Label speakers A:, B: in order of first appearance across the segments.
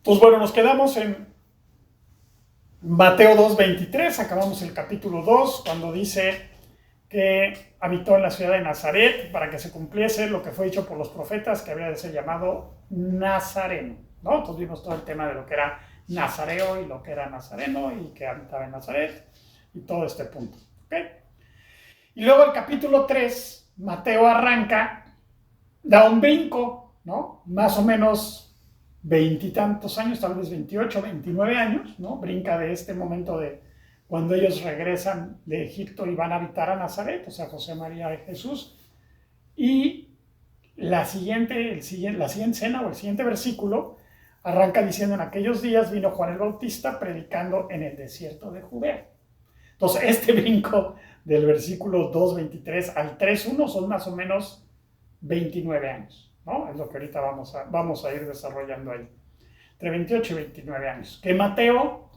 A: Pues bueno, nos quedamos en Mateo 2:23, acabamos el capítulo 2, cuando dice que habitó en la ciudad de Nazaret para que se cumpliese lo que fue dicho por los profetas, que había de ser llamado Nazareno, ¿no? Entonces vimos todo el tema de lo que era nazareo y lo que era nazareno y que habitaba en Nazaret y todo este punto, ¿ok? Y luego el capítulo 3, Mateo arranca, da un brinco, ¿no? Más o menos veintitantos años, tal vez 28, 29 años, ¿no? Brinca de este momento de cuando ellos regresan de Egipto y van a habitar a Nazaret, o sea, José, María y Jesús. Y la siguiente escena o el siguiente versículo arranca diciendo: en aquellos días vino Juan el Bautista predicando en el desierto de Judea. Entonces, este brinco del versículo 2:23 al 3:1 son más o menos 29 años, ¿no? Es lo que ahorita vamos a ir desarrollando ahí. Entre 28 y 29 años. Que Mateo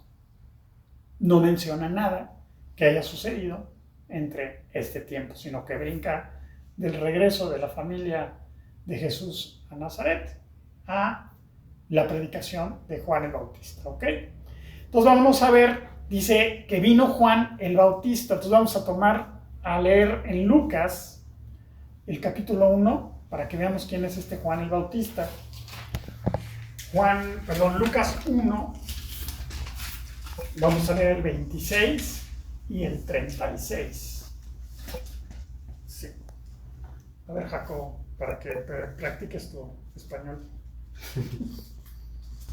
A: no menciona nada que haya sucedido entre este tiempo, sino que brinca del regreso de la familia de Jesús a Nazaret a la predicación de Juan el Bautista, ¿ok? Entonces vamos a ver, dice que vino Juan el Bautista. Entonces vamos a leer en Lucas el capítulo 1 para que veamos quién es este Juan el Bautista. Lucas 1, vamos a leer el 26 y el 36. Sí. A ver, Jacobo, para que practiques tu español.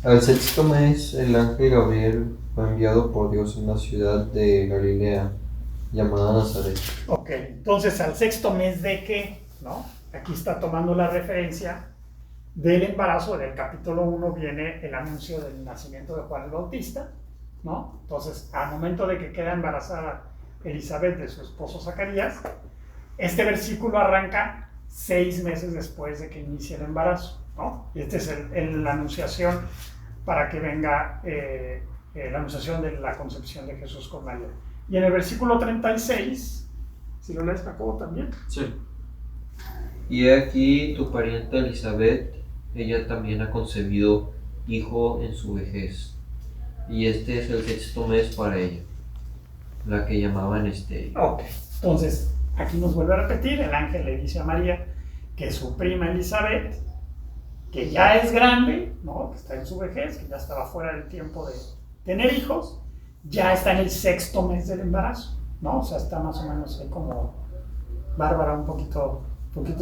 B: Al sexto mes, el ángel Gabriel fue enviado por Dios a una ciudad de Galilea llamada Nazaret.
A: Ok, entonces al sexto mes de qué, ¿no? Aquí está tomando la referencia del embarazo. Del capítulo 1 viene el anuncio del nacimiento de Juan el Bautista, ¿no? Entonces, al momento de que queda embarazada Elizabeth de su esposo Zacarías, este versículo arranca 6 meses después de que inicie el embarazo, ¿no? Y esta es la anunciación para que venga la anunciación de la concepción de Jesús con María. Y en el versículo 36, si lo lees, Jacobo, también.
B: Sí. Y he aquí tu pariente Elizabeth, ella también ha concebido hijo en su vejez, y este es el sexto mes para ella, la que llamaban estéril.
A: Ok, entonces aquí nos vuelve a repetir, el ángel le dice a María que su prima Elizabeth, que ya es grande, ¿no? Que está en su vejez, que ya estaba fuera del tiempo de tener hijos, ya está en el sexto mes del embarazo, ¿no? O sea, está más o menos ahí como Bárbara, un poquito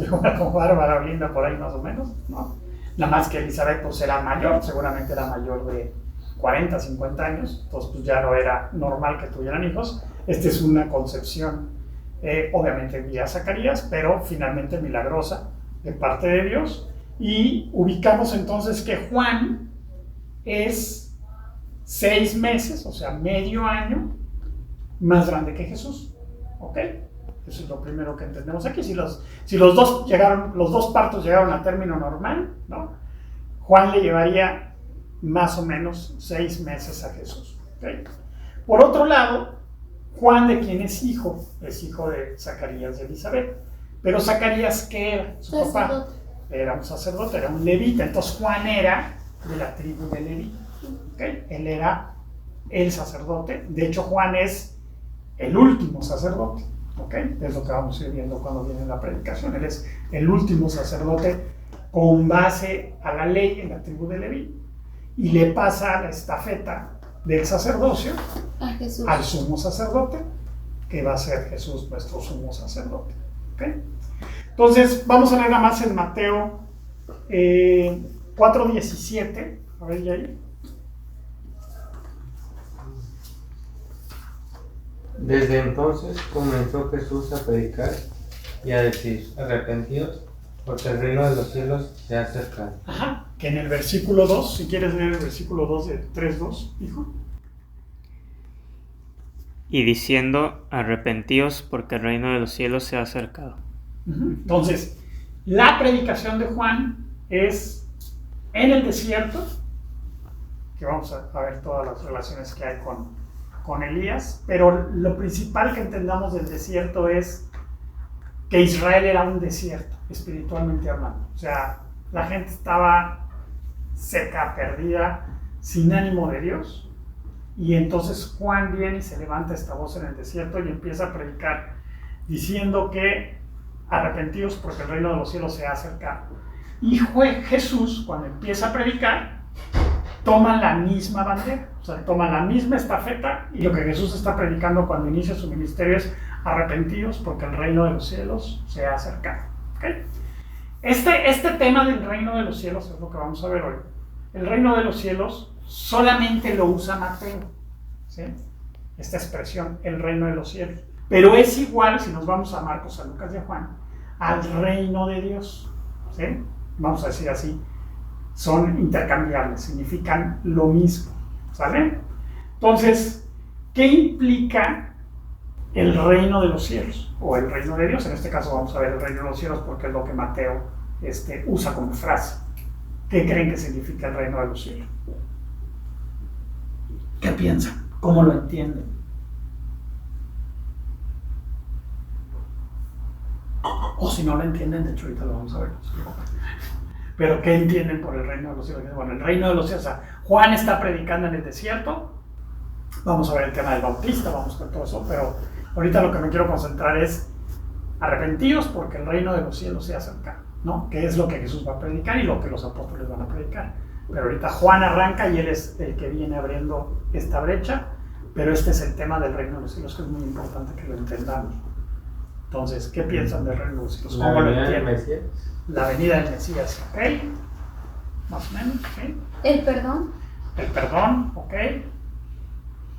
A: igual como Bárbara o Linda, por ahí más o menos, ¿no? Nada más que Elizabeth pues era mayor, seguramente era mayor de 40, 50 años, entonces pues ya no era normal que tuvieran hijos. Esta es una concepción, obviamente vía Zacarías, pero finalmente milagrosa de parte de Dios. Y ubicamos entonces que Juan es 6 meses, o sea, medio año, más grande que Jesús, ¿ok? Eso es lo primero que entendemos aquí. Si los dos partos llegaron a término normal, ¿no? Juan le llevaría más o menos 6 meses a Jesús, ¿okay? Por otro lado, Juan, ¿de quién es hijo? Es hijo de Zacarías y Elizabeth. Pero Zacarías, ¿qué era? Su papá era un sacerdote, era un levita. Entonces Juan era de la tribu de Leví, ¿okay? Él era el sacerdote. De hecho, Juan es el último sacerdote, ¿okay? Es lo que vamos a ir viendo cuando viene la predicación. Él es el último sacerdote con base a la ley en la tribu de Leví, y le pasa la estafeta del sacerdocio al sumo sacerdote, que va a ser Jesús, nuestro sumo sacerdote, ¿okay? Entonces vamos a leer nada más en Mateo 4:17. A ver, Yair.
C: Desde entonces comenzó Jesús a predicar y a decir: arrepentidos, porque el reino de los cielos se ha acercado.
A: Ajá, que en el versículo 2, si quieres leer el versículo 2 de 3:2, hijo.
D: Y diciendo: arrepentíos, porque el reino de los cielos se ha acercado.
A: Entonces, la predicación de Juan es en el desierto, que vamos a ver todas las relaciones que hay con Elías, pero lo principal que entendamos del desierto es que Israel era un desierto, espiritualmente hablando. O sea, la gente estaba seca, perdida, sin ánimo de Dios. Y entonces Juan viene y se levanta esta voz en el desierto y empieza a predicar diciendo que arrepentidos porque el reino de los cielos se ha acercado. Y Jesús, cuando empieza a predicar, toma la misma bandera, o sea, toma la misma estafeta, y lo que Jesús está predicando cuando inicia su ministerio es arrepentidos porque el reino de los cielos se ha acercado. ¿Okay? Este tema del reino de los cielos es lo que vamos a ver hoy. El reino de los cielos solamente lo usa Mateo, ¿sí? Esta expresión, el reino de los cielos. Pero es igual, si nos vamos a Marcos, a Lucas y a Juan, al reino de Dios, ¿sí? Vamos a decir así, son intercambiables, significan lo mismo, ¿sale? Entonces, ¿qué implica el reino de los cielos? O el reino de Dios, en este caso vamos a ver el reino de los cielos porque es lo que Mateo usa como frase. ¿Qué creen que significa el reino de los cielos? ¿Qué piensan? ¿Cómo lo entienden? O si no lo entienden, de hecho ahorita lo vamos a ver. Pero ¿qué entienden por el reino de los cielos? Bueno, el reino de los cielos, o sea, Juan está predicando en el desierto. Vamos a ver el tema del bautista, vamos a ver todo eso, pero ahorita lo que me quiero concentrar es arrepentidos porque el reino de los cielos se ha acercado, ¿no? Que es lo que Jesús va a predicar y lo que los apóstoles van a predicar. Pero ahorita Juan arranca y él es el que viene abriendo esta brecha, pero este es el tema del reino de los cielos, que es muy importante que lo entendamos. Entonces, ¿qué piensan del reino de los cielos? ¿Cómo lo entienden? La venida del Mesías, ¿ok? Más o menos, ¿ok?
E: El perdón.
A: El perdón, ¿ok?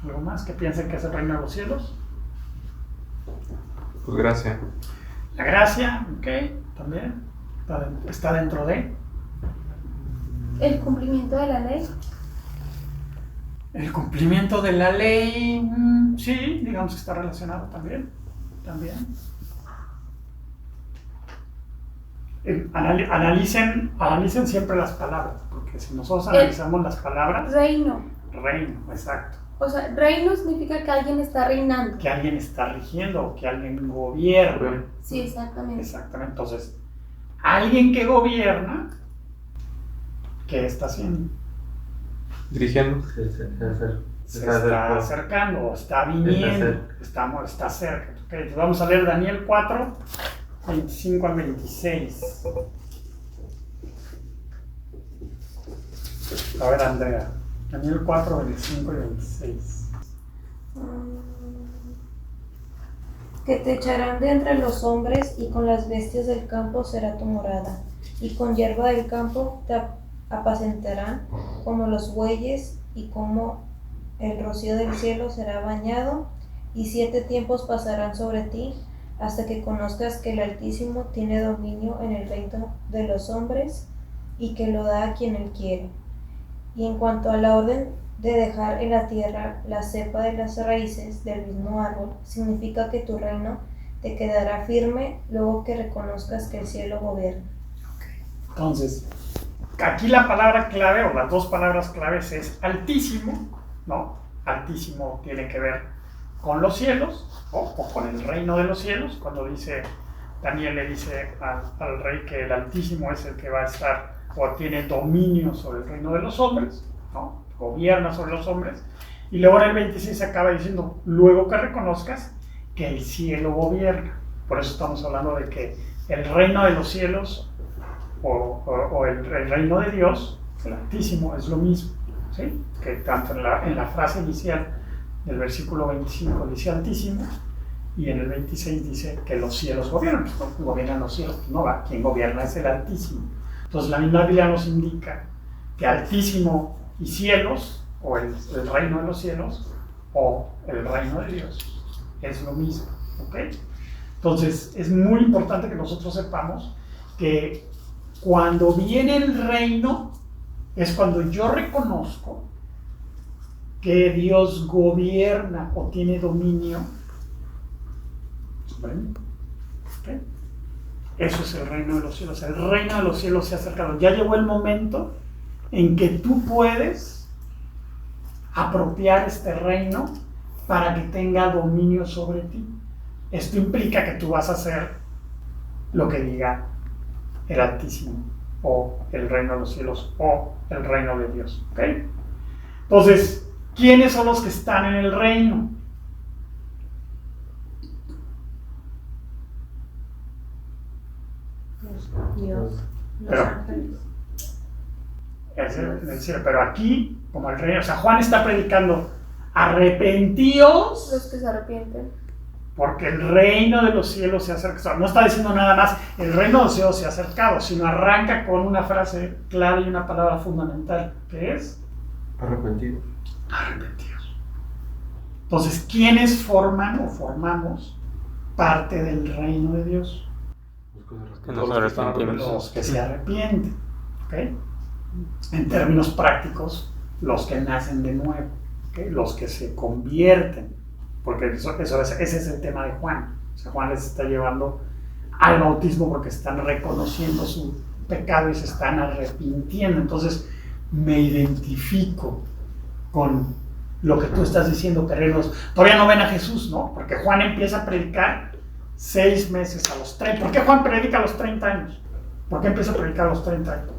A: ¿Algo más que piensen que es el reino de los cielos?
C: Pues gracia.
A: La gracia, ¿ok? También está dentro de...
E: El cumplimiento de la ley.
A: El cumplimiento de la ley, sí, digamos que está relacionado también. Analicen siempre las palabras, porque si nosotros analizamos las palabras...
E: Reino,
A: exacto.
E: o sea, reino significa que alguien está reinando.
A: Que alguien está rigiendo, que alguien gobierna.
E: Sí, exactamente.
A: Exactamente, entonces, alguien que gobierna, ¿qué está haciendo?
C: Dirigiendo.
A: Se está acercando, está viniendo, está cerca. Okay, entonces vamos a leer Daniel 4, 25 al 26. A ver, Andrea, Daniel 4, 25 y 26.
F: Que te echarán de entre los hombres, y con las bestias del campo será tu morada, y con hierba del campo te apacentarán como los bueyes, y como el rocío del cielo será bañado, y 7 tiempos pasarán sobre ti, hasta que conozcas que el Altísimo tiene dominio en el reino de los hombres, y que lo da a quien él quiere. Y en cuanto a la orden de dejar en la tierra la cepa de las raíces del mismo árbol, significa que tu reino te quedará firme luego que reconozcas que el cielo gobierna.
A: Okay. Entonces, aquí la palabra clave, o las dos palabras claves, es Altísimo, ¿no? Altísimo tiene que ver con los cielos, o con el reino de los cielos, cuando Daniel le dice al rey que el Altísimo es el que va a estar, o tiene dominio sobre el reino de los hombres, ¿no? Gobierna sobre los hombres, y luego en el 26 acaba diciendo, luego que reconozcas que el cielo gobierna. Por eso estamos hablando de que el reino de los cielos, o el reino de Dios, el Altísimo, es lo mismo, ¿sí? Que tanto en la frase inicial del versículo 25 dice Altísimo, y en el 26 dice que los cielos gobiernan. No gobiernan los cielos, no, quien gobierna es el Altísimo. Entonces la misma Biblia nos indica que Altísimo y cielos, o el reino de los cielos, o el reino de Dios, es lo mismo, ¿ok? Entonces es muy importante que nosotros sepamos que cuando viene el reino es cuando yo reconozco que Dios gobierna o tiene dominio sobre mí. ¿Okay? Eso es el reino de los cielos. El reino de los cielos se ha acercado. Ya llegó el momento en que tú puedes apropiar este reino para que tenga dominio sobre ti. Esto implica que tú vas a hacer lo que diga el Altísimo, o el reino de los cielos, o el reino de Dios. ¿Okay? Entonces, ¿quiénes son los que están en el reino?
F: Dios, los
A: Pero-
F: ángeles.
A: Es decir, pero aquí, como el reino, o sea, Juan está predicando, arrepentíos,
E: Los que se arrepienten.
A: porque el reino de los cielos se ha acercado. O sea, no está diciendo nada más, el reino de los cielos se ha acercado, sino arranca con una frase clara y una palabra fundamental, que es
B: Arrepentido.
A: arrepentidos. Entonces, ¿quiénes forman o formamos parte del reino de Dios?
D: Que nos arrepentimos.
A: Los que se arrepienten, ¿ok? En términos prácticos, los que nacen de nuevo, ¿ok? Los que se convierten, porque ese es el tema de Juan. O sea, Juan les está llevando al bautismo porque están reconociendo su pecado y se están arrepintiendo. Entonces, me identifico con lo que tú estás diciendo, terrenos. Todavía no ven a Jesús, ¿no? Porque Juan empieza a predicar 6 meses a los 30. ¿Por qué Juan predica a los 30 años? ¿Por qué empieza a predicar a los 30 años?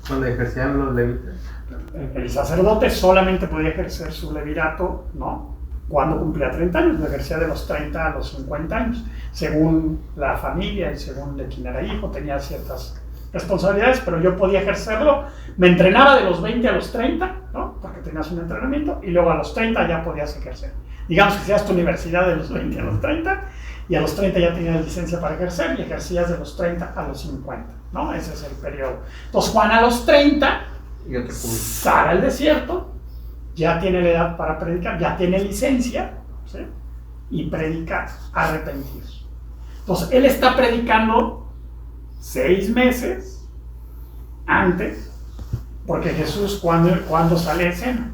C: Cuando ejercían los levitas.
A: El sacerdote solamente podía ejercer su levirato, ¿no? Cuando cumplía 30 años, lo ejercía de los 30 a los 50 años. Según la familia y según de quién era hijo, tenía ciertas responsabilidades, pero yo podía ejercerlo. Me entrenaba de los 20 a los 30, ¿no? Porque tenías un entrenamiento, y luego a los 30 ya podías ejercer. Digamos que hacías tu universidad de los 20 a los 30, y a los 30 ya tenías licencia para ejercer, y ejercías de los 30 a los 50, ¿no? Ese es el periodo. Entonces Juan a los 30
B: Y otro punto.
A: sale al desierto, ya tiene la edad para predicar, ya tiene licencia, ¿sí? Y predica arrepentidos. Entonces él está predicando 6 meses antes, porque Jesús, ¿cuándo sale de escena?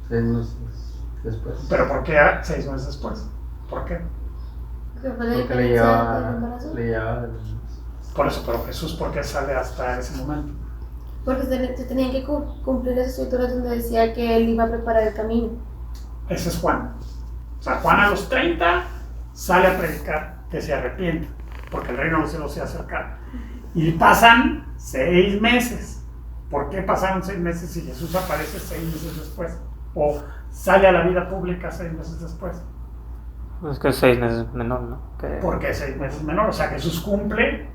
C: 6 meses después.
A: ¿Pero por qué 6 meses después? ¿Por qué?
E: Que fue la
C: Porque le
E: diferencia del
C: llevaba
E: embarazo.
A: Por eso, pero Jesús, ¿por qué sale hasta ese momento?
E: Porque se tenían que cumplir las escrituras donde decía que él iba a preparar el camino.
A: Ese es Juan. O sea, Juan a los 30 sale a predicar que se arrepienta, porque el reino de los cielos se acerca. Y pasan 6 meses. ¿Por qué pasaron 6 meses si Jesús aparece 6 meses después? O sale a la vida pública 6 meses después.
D: Es que 6 meses menor, ¿no?
A: ¿Por qué 6 meses menor? O sea, Jesús cumple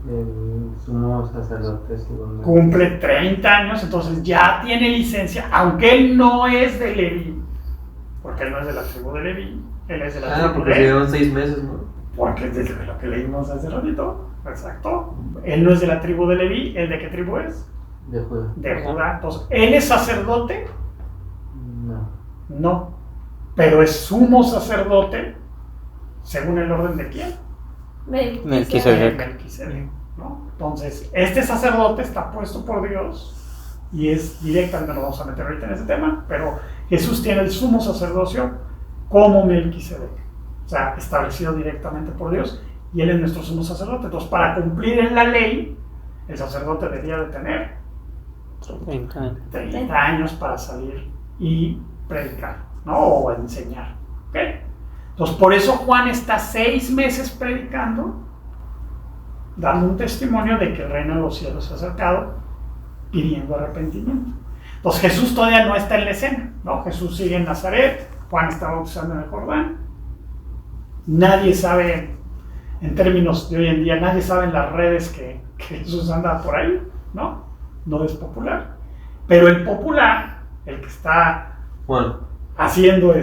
C: El sumo sacerdote igualmente.
A: 30 años, entonces ya tiene licencia, aunque él no es de Leví, porque él no es de la tribu de Leví, él es de la tribu
B: Porque
A: de...
B: llevan 6 meses, ¿no?
A: Porque desde lo que leímos hace ratito, exacto, él no es de la tribu de Leví, ¿él de qué tribu es?
C: De Judá.
A: De Judá. Entonces, ¿él es sacerdote?
C: No.
A: No, pero es sumo sacerdote, según el orden de quién?
D: Melquisedec.
A: Melquisedec, ¿no? Entonces, este sacerdote está puesto por Dios y es directamente, no vamos a meter ahorita en ese tema, pero Jesús tiene el sumo sacerdocio como Melquisedec, o sea, establecido directamente por Dios, y él es nuestro sumo sacerdote. Entonces, para cumplir en la ley, el sacerdote debía de tener
D: 30 años.
A: 30 años para salir y predicar, ¿no? O enseñar, ¿ok? Entonces, por eso Juan está 6 meses predicando, dando un testimonio de que el reino de los cielos se ha acercado, pidiendo arrepentimiento. Entonces, Jesús todavía no está en la escena, ¿no? Jesús sigue en Nazaret, Juan está bautizando en el Jordán. Nadie sabe, en términos de hoy en día, nadie sabe en las redes que Jesús anda por ahí, ¿no? No es popular. Pero el popular, el que está
B: Juan.
A: haciendo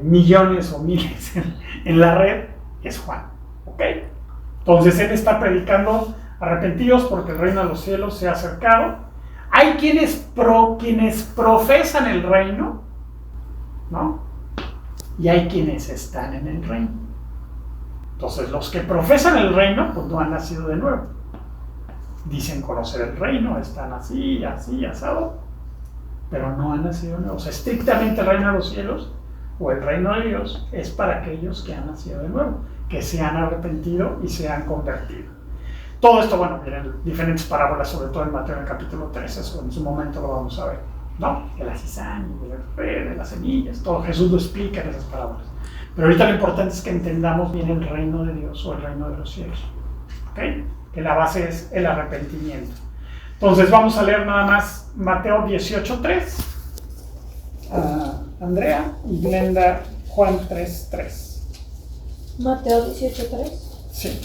A: millones o miles en la red, es Juan, ¿ok? Entonces él está predicando arrepentidos porque el reino de los cielos se ha acercado. Hay quienes profesan el reino, ¿no? Y hay quienes están en el reino. Entonces los que profesan el reino, pues no han nacido de nuevo. Dicen conocer el reino, están así, asado, pero no han nacido de nuevo. O sea, estrictamente el reino de los cielos o el reino de Dios es para aquellos que han nacido de nuevo, que se han arrepentido y se han convertido. Todo esto, bueno, vienen diferentes parábolas, sobre todo en Mateo en el capítulo 13, eso en su momento lo vamos a ver, ¿no? De la cizaña, de las semillas, todo Jesús lo explica en esas parábolas. Pero ahorita lo importante es que entendamos bien el reino de Dios o el reino de los cielos. ¿Ok? Que la base es el arrepentimiento. Entonces vamos a leer nada más Mateo 18:3. Andrea y Glenda Juan 3:3.
F: Mateo 18:3.
A: Sí.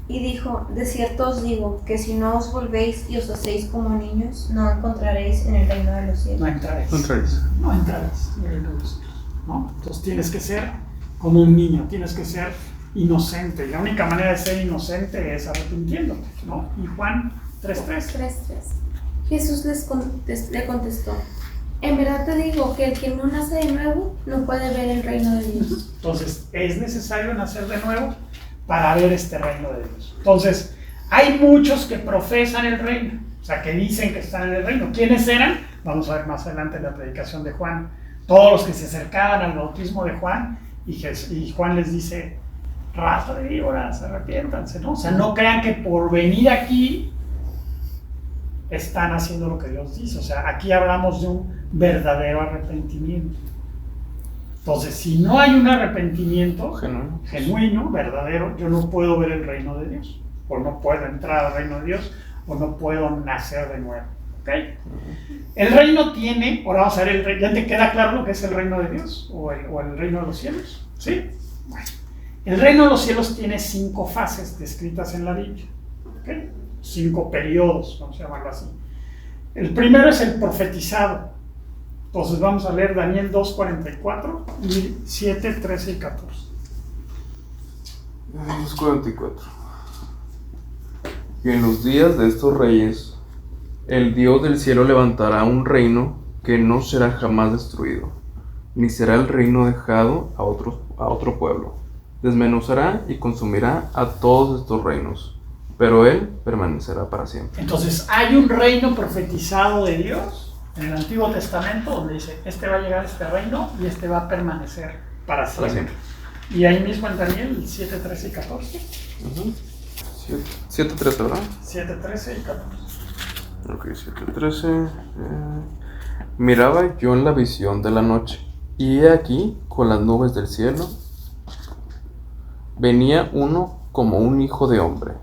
F: Y dijo, de cierto os digo, que si no os volvéis y os hacéis como niños, no encontraréis en el reino de los cielos.
A: No entraréis.
C: No entraréis.
A: No entraréis en el reino de los cielos, ¿no? Entonces tienes que ser como un niño, tienes que ser inocente. Y la única manera de ser inocente es arrepintiéndote, ¿no? Y Juan 3:3.
E: 3:3. Jesús le contestó, en verdad te digo que el que no nace de nuevo no puede ver el reino de Dios.
A: Entonces es necesario nacer de nuevo para ver este reino de Dios. Entonces hay muchos que profesan el reino, o sea, que dicen que están en el reino. ¿Quiénes eran? Vamos a ver más adelante en la predicación de Juan. Todos los que se acercaban al bautismo de Juan y Juan les dice, raza de víboras, arrepiéntanse, ¿no? O sea, no crean que por venir aquí están haciendo lo que Dios dice. O sea, aquí hablamos de un verdadero arrepentimiento. Entonces, si no hay un arrepentimiento genuino, verdadero, yo no puedo ver el reino de Dios, o no puedo entrar al reino de Dios, o no puedo nacer de nuevo. ¿Ok? El reino tiene, ahora vamos a ver el reino. ¿Ya te queda claro lo que es el reino de Dios? ¿O el reino de los cielos? ¿Sí? Bueno, el reino de los cielos tiene 5 fases descritas en la Biblia. ¿Ok? 5 periodos, vamos a llamarlo así. El primero es el profetizado. Entonces vamos a leer Daniel 2:44 y 7:13 y 14.
G: 2:44. Y en los días de estos reyes, el Dios del cielo levantará un reino que no será jamás destruido, ni será el reino dejado a otro pueblo. Desmenuzará y consumirá a todos estos reinos, pero él permanecerá para siempre.
A: Entonces hay un reino profetizado de Dios en el Antiguo Testamento donde dice, este va a llegar a este reino y este va a permanecer para siempre. Y ahí mismo en Daniel 7:13 y 14.
G: 7:13, ¿verdad?
A: 7:13 y 14.
G: Ok, 7:13. Miraba yo en la visión de la noche, y he aquí, con las nubes del cielo, venía uno como un hijo de hombre,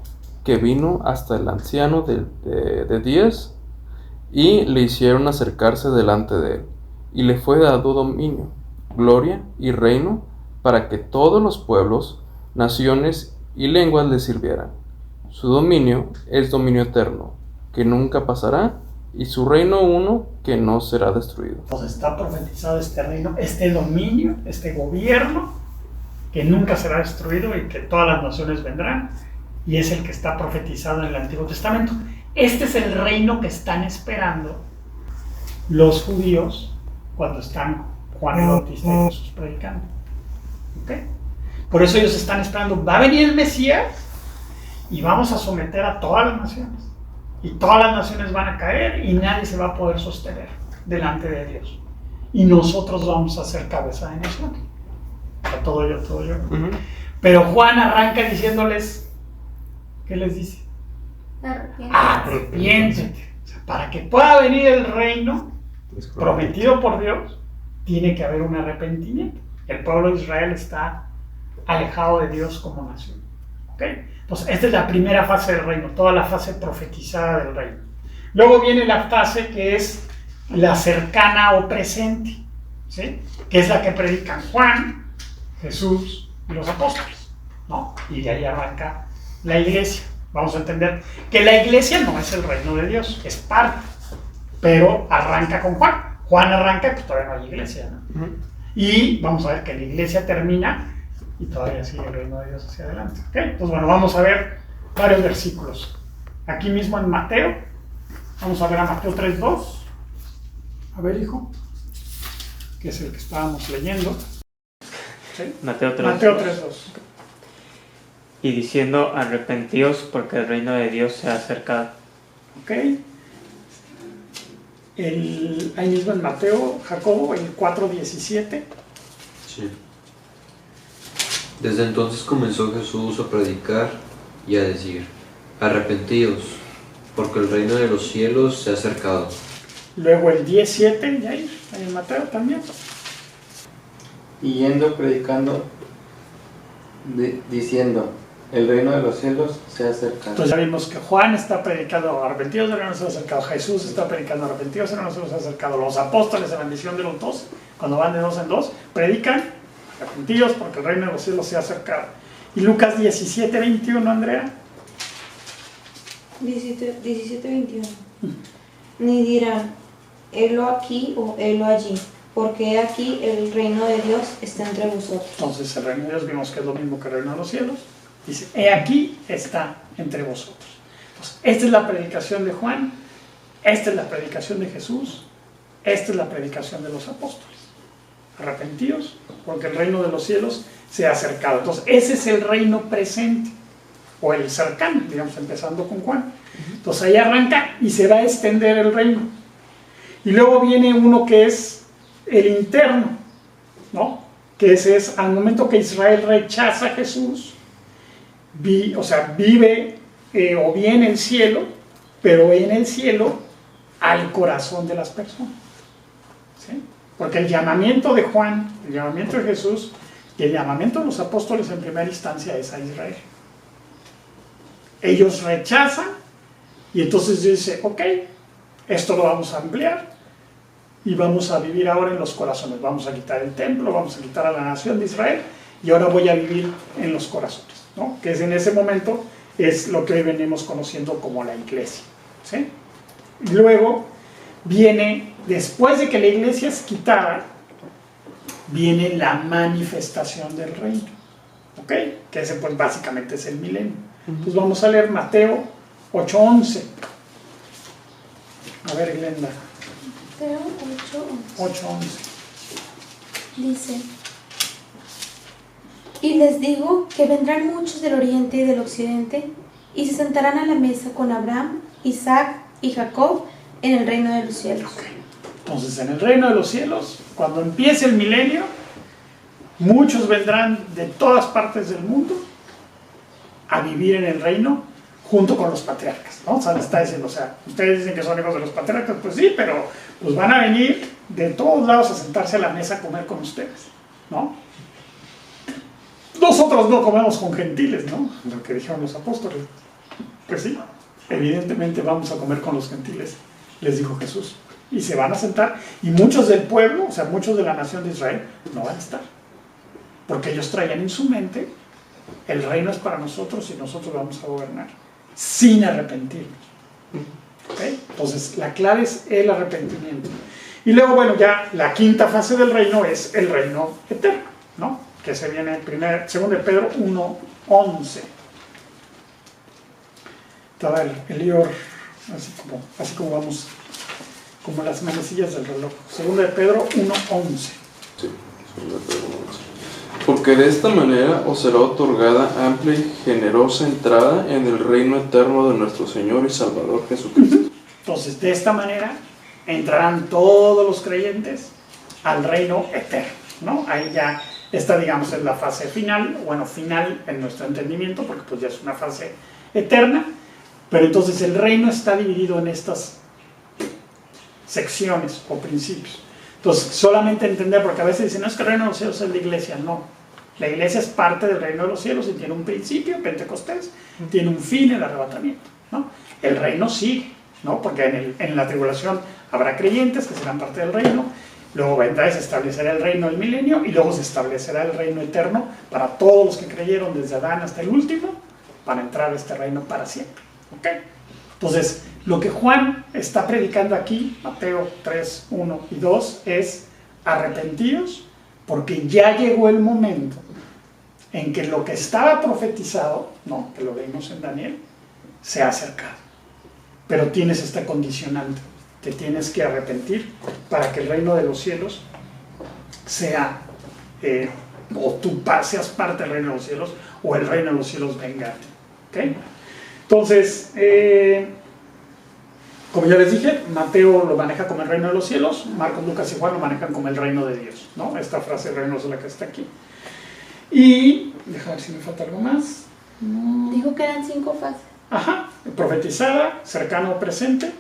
G: que vino hasta el anciano de días, y le hicieron acercarse delante de él, y le fue dado dominio, gloria y reino, para que todos los pueblos, naciones y lenguas le sirvieran. Su dominio es dominio eterno, que nunca pasará, y su reino uno que no será destruido.
A: Entonces está profetizado este reino, este dominio, este gobierno, que nunca será destruido y que todas las naciones vendrán, y es el que está profetizado en el Antiguo Testamento. Este es el reino que están esperando los judíos cuando están Juan el Bautista y Jesús predicando. ¿Okay? Por eso ellos están esperando, va a venir el Mesías y vamos a someter a todas las naciones. Y todas las naciones van a caer y nadie se va a poder sostener delante de Dios. Y nosotros vamos a ser cabeza de nación. A todo yo, todo yo. Pero Juan arranca diciéndoles, ¿qué les dice? Arrepiéntete. O sea, para que pueda venir el reino prometido por Dios, tiene que haber un arrepentimiento. El pueblo de Israel está alejado de Dios como nación. ¿Okay? Entonces, esta es la primera fase del reino, toda la fase profetizada del reino. Luego viene la fase que es la cercana o presente, ¿sí? Que es la que predican Juan, Jesús y los apóstoles, ¿no? Y de ahí arranca la iglesia. Vamos a entender que la iglesia no es el reino de Dios, es parte, pero arranca con Juan. Juan arranca y pues todavía no hay iglesia, ¿no? Y vamos a ver que la iglesia termina y todavía sigue el reino de Dios hacia adelante. ¿Okay? Entonces, bueno, vamos a ver varios versículos. Aquí mismo en Mateo, vamos a ver a Mateo 3:2. A ver, hijo, que es el que estábamos leyendo. ¿Sí?
D: Mateo 3:2.
A: Mateo 3:2.
D: Y diciendo, arrepentíos porque el reino de Dios se ha acercado.
A: ¿Ok? Ahí mismo en Mateo, Jacobo, el 4:17.
B: Sí. Desde entonces comenzó Jesús a predicar y a decir, arrepentíos, porque el reino de los cielos se ha acercado.
A: Luego el 10:7, ahí en Mateo también.
C: y yendo predicando, diciendo, el reino de los cielos se ha acercado.
A: Entonces ya vimos que Juan está predicando arrepentidos, el reino se ha acercado. Jesús está predicando arrepentidos, el reino se ha acercado. Los apóstoles en la misión de los 12, cuando van de 2 en 2, predican arrepentidos porque el reino de los cielos se ha acercado. Y Lucas 17, 21, Andrea.
F: 17, 21. Ni dirán, helo aquí o helo allí, porque aquí el reino de Dios está entre vosotros.
A: Entonces el reino de Dios vimos que es lo mismo que el reino de los cielos. Dice, he aquí está entre vosotros. Entonces, esta es la predicación de Juan, esta es la predicación de Jesús, esta es la predicación de los apóstoles. Arrepentidos, porque el reino de los cielos se ha acercado. Entonces, ese es el reino presente, o el cercano, digamos, empezando con Juan. Entonces, ahí arranca y se va a extender el reino. Y luego viene uno que es el interno, ¿no? Que ese es al momento que Israel rechaza a Jesús, vive o bien en el cielo, pero en el cielo al corazón de las personas. ¿Sí? Porque el llamamiento de Juan, el llamamiento de Jesús y el llamamiento de los apóstoles en primera instancia es a Israel. Ellos rechazan y entonces dice, ok, esto lo vamos a ampliar y vamos a vivir ahora en los corazones. Vamos a quitar el templo, vamos a quitar a la nación de Israel y ahora voy a vivir en los corazones, ¿no? Que es en ese momento es lo que hoy venimos conociendo como la iglesia, ¿sí? Y luego viene, después de que la iglesia es quitada, viene la manifestación del reino, ¿ok? Que ese pues básicamente es el milenio. Entonces vamos a leer Mateo 8:11. A ver, Glenda.
E: Mateo 8:11.
A: 8:11.
E: Dice, y les digo que vendrán muchos del oriente y del occidente y se sentarán a la mesa con Abraham, Isaac y Jacob en el reino de los cielos.
A: Okay. Entonces, en el reino de los cielos, cuando empiece el milenio, muchos vendrán de todas partes del mundo a vivir en el reino junto con los patriarcas, ¿no? O sea, le está diciendo, o sea, ustedes dicen que son hijos de los patriarcas, pues sí, pero pues van a venir de todos lados a sentarse a la mesa a comer con ustedes, ¿no? Nosotros no comemos con gentiles, ¿no? Lo que dijeron los apóstoles. Pues sí, evidentemente vamos a comer con los gentiles, les dijo Jesús. Y se van a sentar, y muchos del pueblo, o sea, muchos de la nación de Israel, no van a estar. Porque ellos traían en su mente, el reino es para nosotros y nosotros vamos a gobernar, sin arrepentirnos. ¿Okay? Entonces, la clave es el arrepentimiento. Y luego, bueno, ya la quinta fase del reino es el reino eterno, ¿no? Que se viene segundo de Pedro 1:11. Estaba el Lior, así como vamos, como las manecillas del reloj. Segundo de Pedro 1:11.
G: Sí, segundo de Pedro 1:11. Porque de esta manera os será otorgada amplia y generosa entrada en el reino eterno de nuestro Señor y Salvador Jesucristo.
A: Entonces, de esta manera entrarán todos los creyentes al reino eterno, ¿no? Ahí ya esta, digamos, es la fase final, bueno, final en nuestro entendimiento, porque pues ya es una fase eterna, pero entonces el reino está dividido en estas secciones o principios. Entonces, solamente entender, porque a veces dicen, no, es que el reino de los cielos es la iglesia. No, la iglesia es parte del reino de los cielos y tiene un principio, Pentecostés, tiene un fin, el arrebatamiento, ¿no? El reino sigue, ¿no? Porque en la tribulación habrá creyentes que serán parte del reino, luego vendrá y se establecerá el reino del milenio y luego se establecerá el reino eterno para todos los que creyeron desde Adán hasta el último, para entrar a este reino para siempre, ¿ok? Entonces, lo que Juan está predicando aquí, Mateo 3, 1 y 2, es arrepentidos porque ya llegó el momento en que lo que estaba profetizado, ¿no? Que lo vimos en Daniel, se ha acercado. Pero tienes esta condicionante, te tienes que arrepentir para que el reino de los cielos sea, o tú seas parte del reino de los cielos, o el reino de los cielos venga a ti, ¿ok? Entonces, como ya les dije, Mateo lo maneja como el reino de los cielos, Marcos, Lucas y Juan lo manejan como el reino de Dios, ¿no? Esta frase reino es la que está aquí. Y, déjame ver si me falta algo más.
E: Dijo que eran 5 fases.
A: Ajá, profetizada, cercano o presente,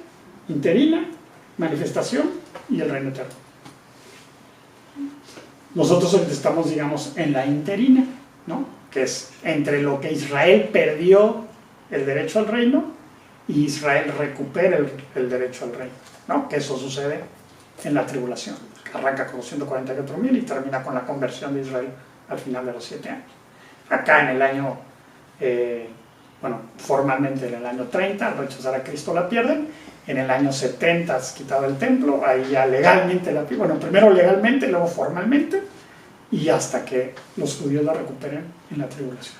A: interina, manifestación y el reino eterno. Nosotros ahorita estamos, digamos, en la interina, ¿no? Que es entre lo que Israel perdió el derecho al reino y Israel recupera el derecho al reino, ¿no? Que eso sucede en la tribulación. Arranca con los 144.000 y termina con la conversión de Israel al final de los 7 años. Acá en el año, formalmente en el año 30, al rechazar a Cristo la pierden. En el año 70 es quitado el templo, ahí ya legalmente la pierden. Bueno, primero legalmente, luego formalmente, y hasta que los judíos la recuperen en la tribulación.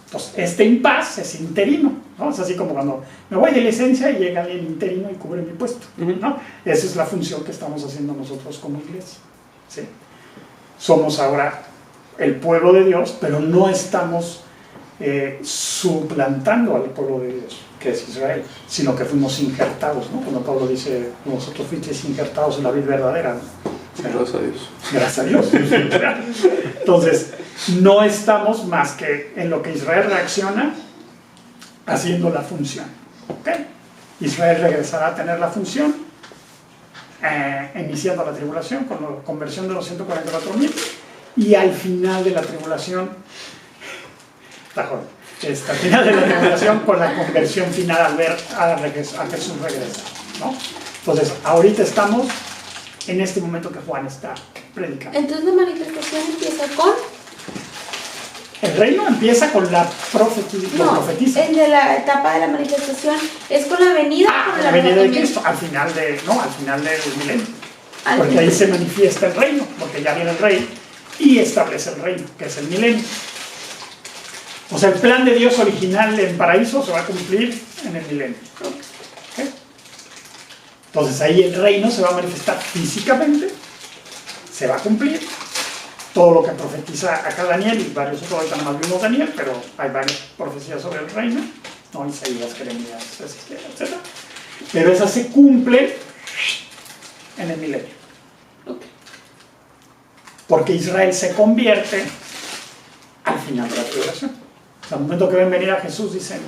A: Entonces, este impas es interino, ¿no? Es así como cuando me voy de licencia y llega alguien interino y cubre mi puesto, ¿no? Esa es la función que estamos haciendo nosotros como iglesia, ¿sí? Somos ahora el pueblo de Dios, pero no estamos suplantando al pueblo de Dios, que es Israel, sino que fuimos injertados, ¿no? Cuando Pablo dice, nosotros fuisteis injertados en la vid verdadera, ¿no?
G: Gracias a Dios.
A: Gracias a Dios. Entonces, no estamos más que en lo que Israel reacciona, haciendo la función. ¿Okay? Israel regresará a tener la función, iniciando la tribulación con la conversión de los 144.000, y al final de la tribulación, al final de la tribulación, con la conversión final al ver a Jesús regresar, ¿no? Entonces, ahorita estamos en este momento que Juan está predicando.
E: Entonces la manifestación empieza con...
A: El reino empieza con la profetiza.
E: El de la etapa de la manifestación es con la venida.
A: Con la venida de Cristo, al final del milenio. Porque ahí se manifiesta el reino, porque ya viene el rey y establece el reino, que es el milenio. O sea, el plan de Dios original en paraíso se va a cumplir en el milenio. ¿Okay? Entonces ahí el reino se va a manifestar físicamente, se va a cumplir todo lo que profetiza acá Daniel y varios otros, ahorita nada más vimos Daniel, pero hay varias profecías sobre el reino, ¿no? Isaías, Jeremías, etc. Pero esas se cumplen en el milenio. Porque Israel se convierte al final de la tribulación. O sea, al momento que ven venir a Jesús dicen,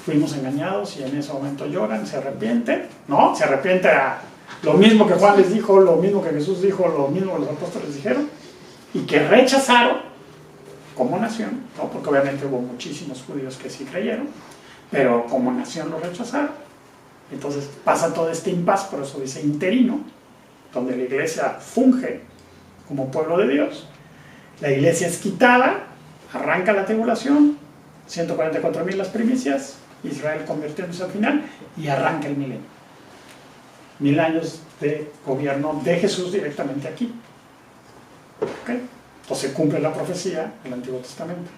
A: fuimos engañados, y en ese momento lloran, se arrepienten, ¿no? Se arrepiente a lo mismo que Juan les dijo, lo mismo que Jesús dijo, lo mismo que los apóstoles dijeron, y que rechazaron como nación, ¿no? Porque obviamente hubo muchísimos judíos que sí creyeron, pero como nación lo rechazaron. Entonces pasa todo este impas, por eso dice interino, donde la iglesia funge como pueblo de Dios. La iglesia es quitada, arranca la tribulación, 144.000 las primicias, Israel convirtiéndose al final, y arranca el milenio. 1000 años de gobierno de Jesús directamente aquí. ¿Okay? Entonces cumple la profecía del Antiguo Testamento.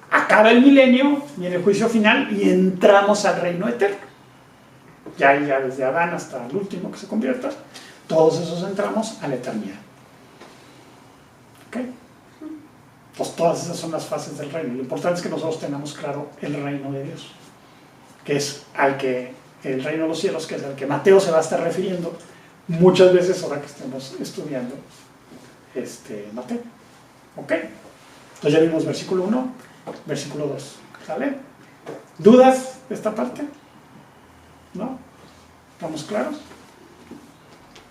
A: Acaba el milenio, viene el juicio final y entramos al reino eterno. Ya desde Adán hasta el último que se convierta, todos esos entramos a la eternidad. ¿Okay? Pues todas esas son las fases del reino. Lo importante es que nosotros tengamos claro el reino de Dios, que es al que el reino de los cielos, que es al que Mateo se va a estar refiriendo muchas veces ahora que estemos estudiando Mateo. ¿Ok? Entonces ya vimos versículo 1, versículo 2. ¿Sale? ¿Dudas de esta parte? ¿No? ¿Estamos claros?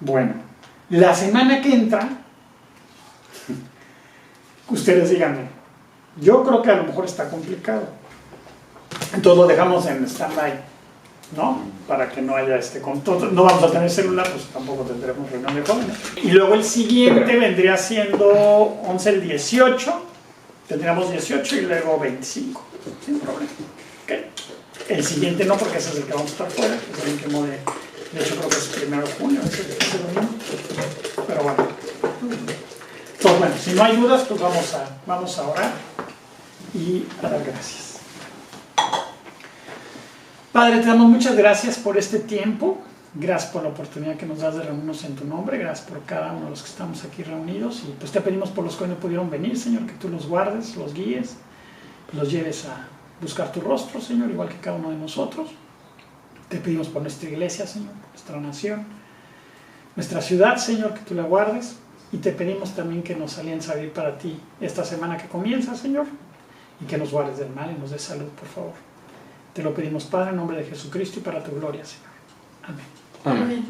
A: Bueno, la semana que entra, ustedes díganme, yo creo que a lo mejor está complicado. Entonces lo dejamos en stand-by, ¿no? Para que no haya no vamos a tener celular, pues tampoco tendremos reunión de jóvenes. Y luego el siguiente vendría siendo 11 el 18, tendríamos 18 y luego 25, sin problema. ¿Okay? El siguiente no, porque ese es el que vamos a estar fuera, es el último de hecho creo que es el 1 de junio, ese domingo. Pero bueno. Entonces bueno, si no hay dudas, pues vamos a orar y a dar gracias. Padre, te damos muchas gracias por este tiempo, gracias por la oportunidad que nos das de reunirnos en tu nombre, gracias por cada uno de los que estamos aquí reunidos, y pues te pedimos por los que no pudieron venir, Señor, que tú los guardes, los guíes, los lleves a buscar tu rostro, Señor, igual que cada uno de nosotros. Te pedimos por nuestra iglesia, Señor, por nuestra nación, nuestra ciudad, Señor, que tú la guardes, y te pedimos también que nos aliences a vivir para ti esta semana que comienza, Señor, y que nos guardes del mal y nos des salud, por favor. Te lo pedimos, Padre, en nombre de Jesucristo y para tu gloria, Señor. Amén.
G: Amén.